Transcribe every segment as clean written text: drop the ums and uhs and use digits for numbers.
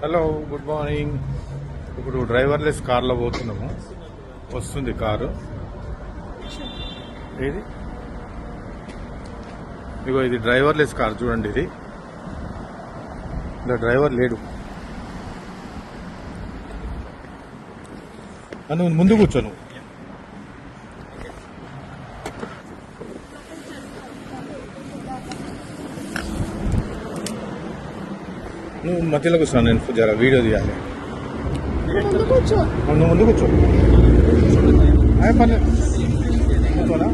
Hello, good morning. ఇప్పుడు driverless కార్లో పోతున్నాము. వస్తుంది కారు. ఏది ఇగో ఇది డ్రైవర్లెస్ కార్ చూడండి. ఇది ఇలా డ్రైవర్ లేడు. నువ్వు ముందు కూర్చోను. నువ్వు మధ్యలో కూర్చోను. నేను జర వీడియో తీయాలి. నువ్వు ముందు కూర్చో. పర్లేదు కూర్చోనా.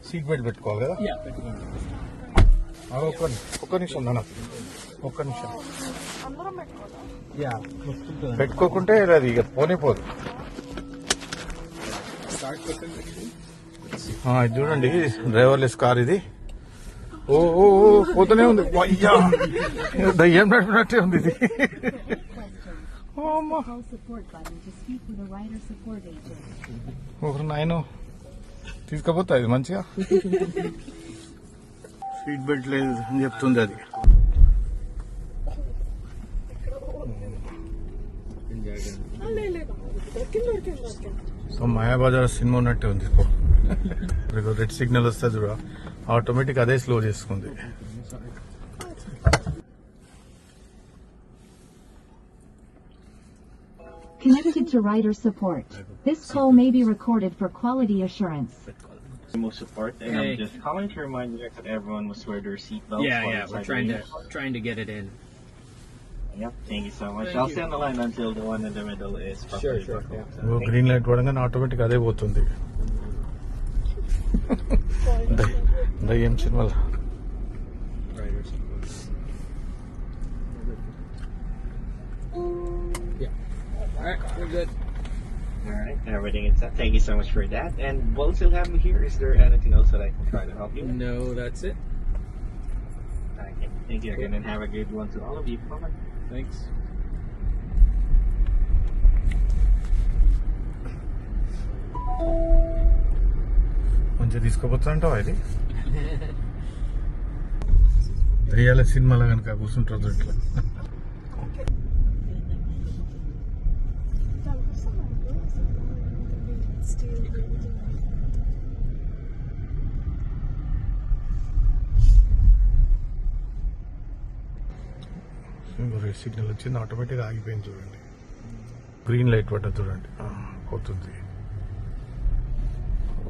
సీట్ బెల్ట్ పెట్టుకోవాలి కదా. ఒక్క నిమిషం నాన్న, ఒక్క నిమిషం. పెట్టుకోకుంటే అది ఇక పోనే పోదు. ఇది చూడండి, డ్రైవర్లెస్ కార్ ఇది. ఓ ఓ పోతూనే ఉంది. అయ్యా, దయ్యం నడిపినట్టే ఉంది ఇది. ఒకరు నాయన తీసుకపోతా ఇది మంచిగా. సీట్ బెల్ట్ లేదు అని చెప్తుంది అది. సో మాయాబజార్ సినిమా ఉన్నట్టే ఉంది. రెడ్ సిగ్నల్ వస్తే చూడ ఆటోమేటిక్ అదే స్లో చేసుకుంది. Connected to rider support. This call may be recorded for quality assurance. Most support, and I'm just calling to remind you guys that everyone must wear their seatbelts. Yeah, we're trying to get it in. Yep, thank you so much. I'll stay on the line until the one in the middle is properly buckled. Green light పడగానే automatic అదే పోతుంది. దయ్యం సినిమాలో. Alright, we're good. Alright, everything is set. Thank you so much for that. And while you still have me here, is there anything else that I can try to help you with? No, that's it. Okay, thank you again, and have a good one to all of you. Bye-bye. Thanks. మంచిగా తీసుకోపోతుంటావా ఇది? దయ్యాల సినిమాలో కనుక కూర్చుంటారు ఇట్లా. Red signal వచ్చింది, automatic ఆగిపోయింది. చూడండి, గ్రీన్ లైట్ పడ్డది చూడండి, పోతుంది.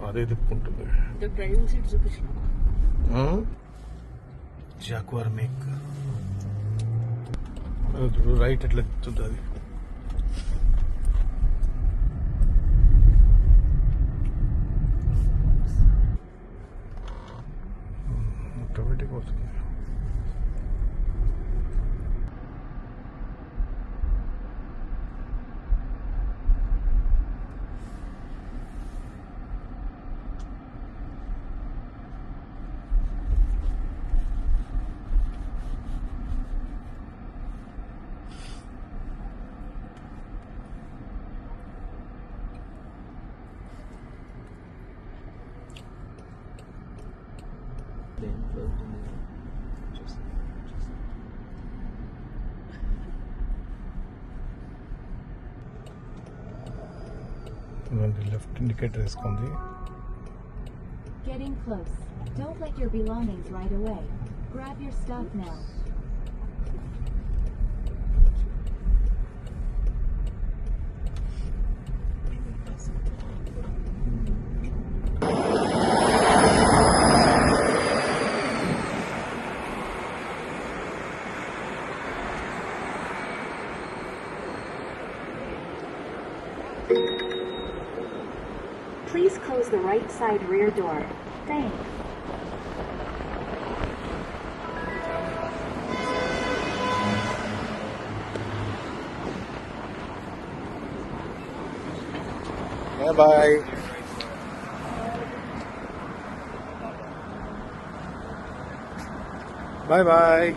అదే తిప్పుకుంటుంది. జాక్వార్ మేక్ రైట్ ఎట్లా తిప్పుతుంది అది. ఆటోమేటిక్ వస్తుంది. లెఫ్ట్ ఇండికేటర్ వేసుకుంది. Getting close. Don't let your belongings right away. Grab your stuff now. Please close the right side rear door. Thanks. Bye. Bye bye.